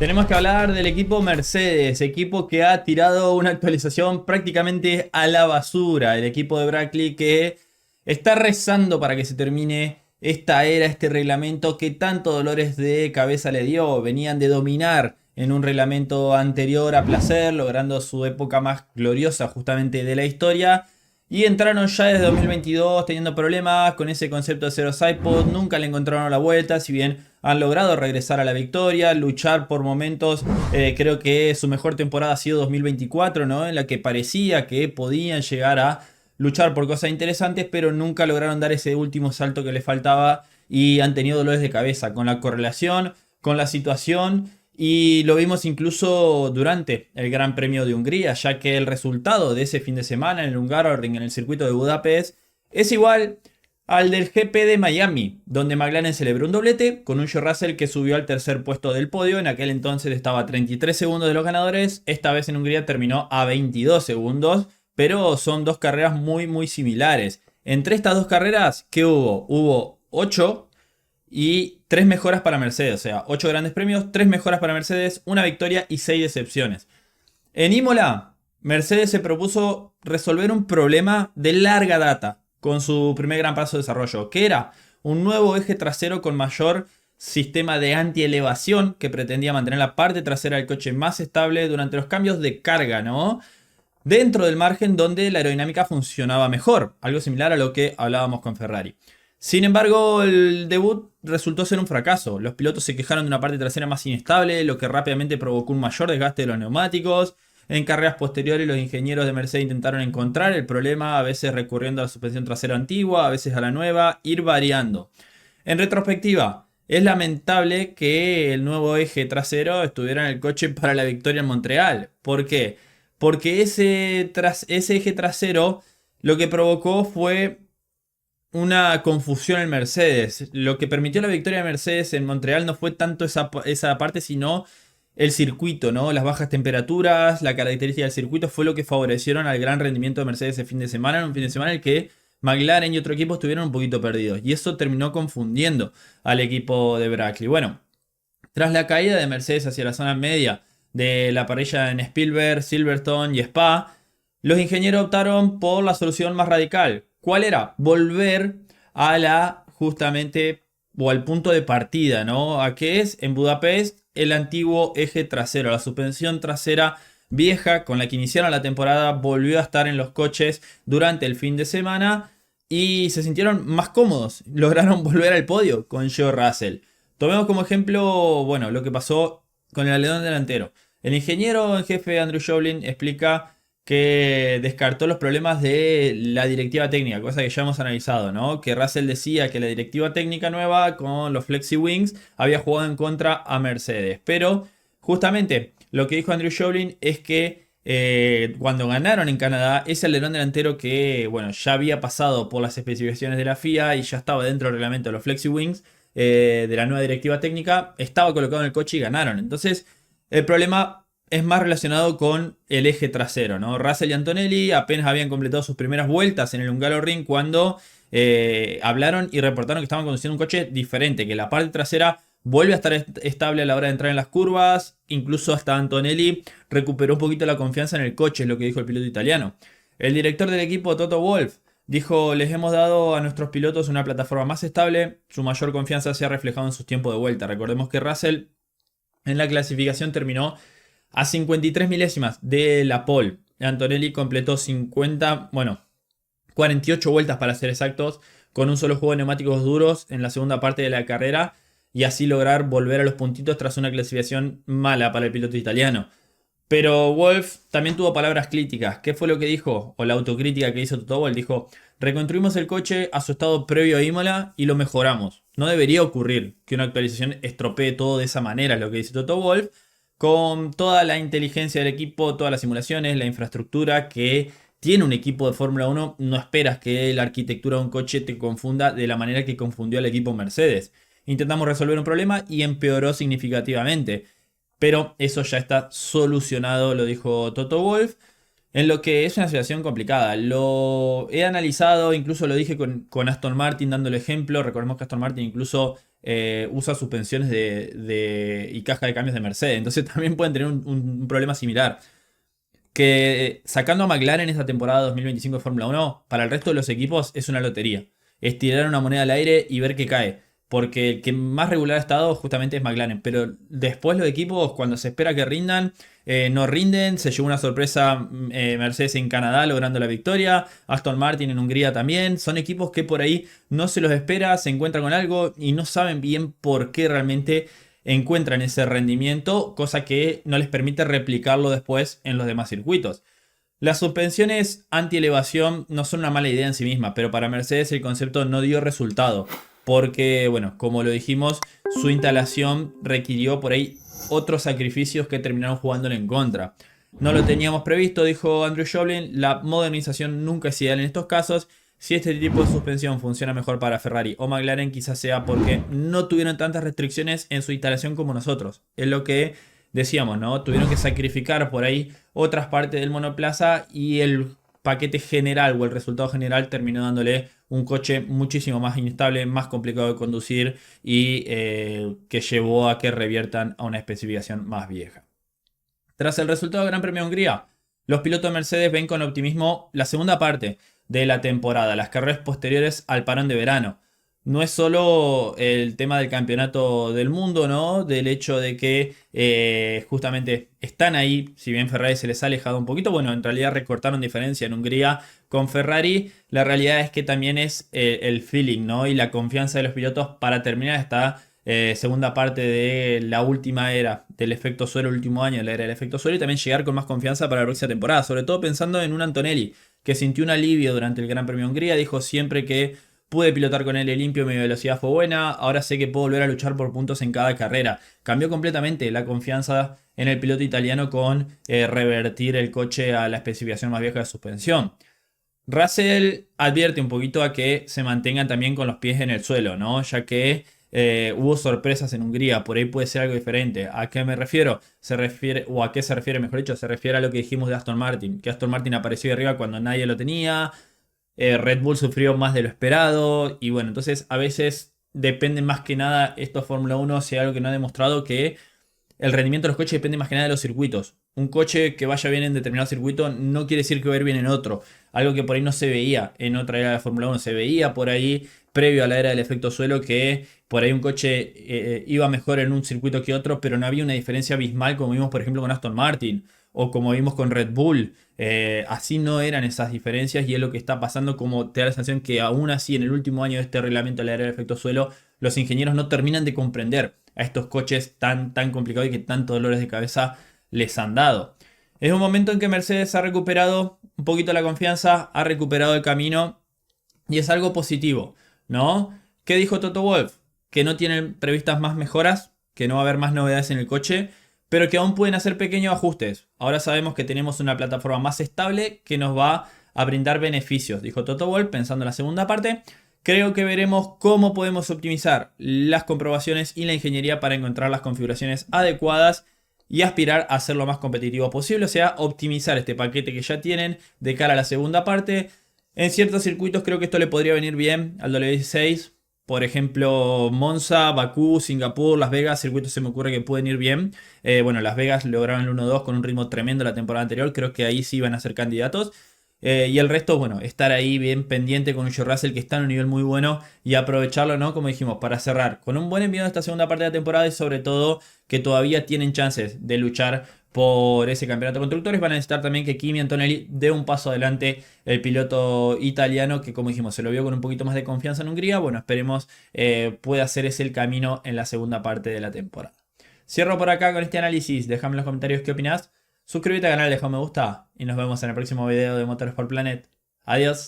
Tenemos que hablar del equipo Mercedes, equipo que ha tirado una actualización prácticamente a la basura. El equipo de Brackley que está rezando para que se termine esta era, este reglamento que tanto dolores de cabeza le dio. Venían de dominar en un reglamento anterior a placer, logrando su época más gloriosa justamente de la historia. Y entraron ya desde 2022 teniendo problemas con ese concepto de cero sidepod. Nunca le encontraron la vuelta, si bien han logrado regresar a la victoria, luchar por momentos. Creo que su mejor temporada ha sido 2024, ¿no? En la que parecía que podían llegar a luchar por cosas interesantes, pero nunca lograron dar ese último salto que les faltaba y han tenido dolores de cabeza con la correlación, con la situación. Y lo vimos incluso durante el Gran Premio de Hungría, ya que el resultado de ese fin de semana en el Hungaroring, en el circuito de Budapest, es igual al del GP de Miami, donde McLaren celebró un doblete con un George Russell que subió al tercer puesto del podio. En aquel entonces estaba a 33 segundos de los ganadores, esta vez en Hungría terminó a 22 segundos, pero son dos carreras muy similares. Entre estas dos carreras, ¿qué hubo? Hubo 8 y 3 mejoras para Mercedes, o sea, 8 grandes premios, 3 mejoras para Mercedes, una victoria y 6 decepciones. En Imola, Mercedes se propuso resolver un problema de larga data con su primer gran paso de desarrollo, que era un nuevo eje trasero con mayor sistema de antielevación que pretendía mantener la parte trasera del coche más estable durante los cambios de carga, ¿no? Dentro del margen donde la aerodinámica funcionaba mejor, algo similar a lo que hablábamos con Ferrari. Sin embargo, el debut resultó ser un fracaso. Los pilotos se quejaron de una parte trasera más inestable, lo que rápidamente provocó un mayor desgaste de los neumáticos. En carreras posteriores, los ingenieros de Mercedes intentaron encontrar el problema, a veces recurriendo a la suspensión trasera antigua, a veces a la nueva, ir variando. En retrospectiva, es lamentable que el nuevo eje trasero estuviera en el coche para la victoria en Montreal. ¿Por qué? Porque ese eje trasero lo que provocó fue una confusión en Mercedes. Lo que permitió la victoria de Mercedes en Montreal no fue tanto esa parte, sino el circuito, ¿no? Las bajas temperaturas, la característica del circuito fue lo que favorecieron al gran rendimiento de Mercedes ese fin de semana. En un fin de semana en el que McLaren y otro equipo estuvieron un poquito perdidos. Y eso terminó confundiendo al equipo de Brackley. Bueno, tras la caída de Mercedes hacia la zona media de la parrilla en Spielberg, Silverstone y Spa, los ingenieros optaron por la solución más radical. ¿Cuál era? Volver a la justamente o al punto de partida, ¿no? ¿A qué es? En Budapest, el antiguo eje trasero, la suspensión trasera vieja con la que iniciaron la temporada volvió a estar en los coches durante el fin de semana y se sintieron más cómodos. Lograron volver al podio con George Russell. Tomemos como ejemplo, bueno, lo que pasó con el alerón delantero. El ingeniero en jefe Andrew Shovlin explica que descartó los problemas de la directiva técnica, cosa que ya hemos analizado, ¿no? Que Russell decía que la directiva técnica nueva con los Flexi Wings había jugado en contra a Mercedes. Pero justamente lo que dijo Andrew Shovlin es que cuando ganaron en Canadá, ese alerón delantero que, bueno, ya había pasado por las especificaciones de la FIA y ya estaba dentro del reglamento de los Flexi Wings, de la nueva directiva técnica, estaba colocado en el coche y ganaron. Entonces, el problema es más relacionado con el eje trasero, ¿no? Russell y Antonelli apenas habían completado sus primeras vueltas en el Hungaroring cuando hablaron y reportaron que estaban conduciendo un coche diferente, que la parte trasera vuelve a estar estable a la hora de entrar en las curvas. Incluso hasta Antonelli recuperó un poquito la confianza en el coche, es lo que dijo el piloto italiano. El director del equipo, Toto Wolff, dijo: les hemos dado a nuestros pilotos una plataforma más estable, su mayor confianza se ha reflejado en sus tiempos de vuelta. Recordemos que Russell en la clasificación terminó a 53 milésimas de la pole. Antonelli completó 48 vueltas para ser exactos, con un solo juego de neumáticos duros en la segunda parte de la carrera y así lograr volver a los puntitos tras una clasificación mala para el piloto italiano. Pero Wolff también tuvo palabras críticas. ¿Qué fue lo que dijo? O la autocrítica que hizo Toto Wolff. Dijo: reconstruimos el coche a su estado previo a Imola y lo mejoramos. No debería ocurrir que una actualización estropee todo de esa manera, es lo que dice Toto Wolff. Con toda la inteligencia del equipo, todas las simulaciones, la infraestructura que tiene un equipo de Fórmula 1, no esperas que la arquitectura de un coche te confunda de la manera que confundió al equipo Mercedes. Intentamos resolver un problema y empeoró significativamente. Pero eso ya está solucionado, lo dijo Toto Wolff. En lo que es una situación complicada. Lo he analizado, incluso lo dije con Aston Martin dando el ejemplo. Recordemos que Aston Martin incluso usa suspensiones y caja de cambios de Mercedes. Entonces también pueden tener un problema similar. Que sacando a McLaren esta temporada 2025 de Fórmula 1, para el resto de los equipos es una lotería. Es tirar una moneda al aire y ver qué cae. Porque el que más regular ha estado justamente es McLaren. Pero después los equipos, cuando se espera que rindan, no rinden. Se llevó una sorpresa Mercedes en Canadá logrando la victoria. Aston Martin en Hungría también. Son equipos que por ahí no se los espera, se encuentran con algo y no saben bien por qué realmente encuentran ese rendimiento, cosa que no les permite replicarlo después en los demás circuitos. Las suspensiones anti-elevación no son una mala idea en sí misma, pero para Mercedes el concepto no dio resultado, porque, bueno, como lo dijimos, su instalación requirió por ahí otros sacrificios que terminaron jugándole en contra. No lo teníamos previsto, dijo Andrew Shovlin, la modernización nunca es ideal en estos casos. Si este tipo de suspensión funciona mejor para Ferrari o McLaren, quizás sea porque no tuvieron tantas restricciones en su instalación como nosotros. Es lo que decíamos, ¿no? Tuvieron que sacrificar por ahí otras partes del monoplaza y el paquete general o el resultado general terminó dándole un coche muchísimo más inestable, más complicado de conducir y que llevó a que reviertan a una especificación más vieja. Tras el resultado del Gran Premio de Hungría, los pilotos de Mercedes ven con optimismo la segunda parte de la temporada, las carreras posteriores al parón de verano. No es solo el tema del campeonato del mundo, ¿no? Del hecho de que justamente están ahí, si bien Ferrari se les ha alejado un poquito, bueno, en realidad recortaron diferencia en Hungría con Ferrari. La realidad es que también es el feeling, ¿no? Y la confianza de los pilotos para terminar esta segunda parte de la última era del efecto suelo, el último año de la era del efecto suelo, y también llegar con más confianza para la próxima temporada, sobre todo pensando en un Antonelli que sintió un alivio durante el Gran Premio de Hungría. Dijo: siempre que pude pilotar con él limpio, mi velocidad fue buena, ahora sé que puedo volver a luchar por puntos en cada carrera. Cambió completamente la confianza en el piloto italiano con revertir el coche a la especificación más vieja de suspensión. Russell advierte un poquito a que se mantengan también con los pies en el suelo, ¿no? Ya que hubo sorpresas en Hungría, por ahí puede ser algo diferente. ¿A qué me refiero? O a qué se refiere, mejor dicho, se refiere a lo que dijimos de Aston Martin, que Aston Martin apareció de arriba cuando nadie lo tenía. Red Bull sufrió más de lo esperado y bueno, entonces a veces depende más que nada esto de Fórmula 1, sea algo que no ha demostrado, que el rendimiento de los coches depende más que nada de los circuitos. Un coche que vaya bien en determinado circuito no quiere decir que va a ir bien en otro. Algo que por ahí no se veía en otra era de Fórmula 1. Se veía por ahí, previo a la era del efecto suelo, que por ahí un coche iba mejor en un circuito que otro, pero no había una diferencia abismal como vimos por ejemplo con Aston Martin o como vimos con Red Bull. Así no eran esas diferencias y es lo que está pasando, como te da la sensación que aún así en el último año de este reglamento de la era del efecto suelo, los ingenieros no terminan de comprender a estos coches tan complicados y que tantos dolores de cabeza les han dado. Es un momento en que Mercedes ha recuperado un poquito la confianza, ha recuperado el camino y es algo positivo, ¿no? ¿Qué dijo Toto Wolff? Que no tienen previstas más mejoras, que no va a haber más novedades en el coche, pero que aún pueden hacer pequeños ajustes. Ahora sabemos que tenemos una plataforma más estable que nos va a brindar beneficios, dijo Toto Wolff pensando en la segunda parte. Creo que veremos cómo podemos optimizar las comprobaciones y la ingeniería para encontrar las configuraciones adecuadas y aspirar a ser lo más competitivo posible, o sea, optimizar este paquete que ya tienen de cara a la segunda parte. En ciertos circuitos creo que esto le podría venir bien al W16, por ejemplo Monza, Bakú, Singapur, Las Vegas, circuitos se me ocurre que pueden ir bien. Bueno, Las Vegas lograron el 1-2 con un ritmo tremendo la temporada anterior, creo que ahí sí van a ser candidatos. Y el resto, bueno, estar ahí bien pendiente con un George Russell que está en un nivel muy bueno y aprovecharlo, ¿no? Como dijimos, para cerrar con un buen envío de esta segunda parte de la temporada y sobre todo que todavía tienen chances de luchar por ese campeonato de constructores. Van a necesitar también que Kimi Antonelli dé un paso adelante, el piloto italiano que, como dijimos, se lo vio con un poquito más de confianza en Hungría. Bueno, esperemos pueda hacer ese el camino en la segunda parte de la temporada. Cierro por acá con este análisis. Déjame en los comentarios qué opinás. Suscríbete al canal, deja un me gusta y nos vemos en el próximo video de Motorsport Planet. Adiós.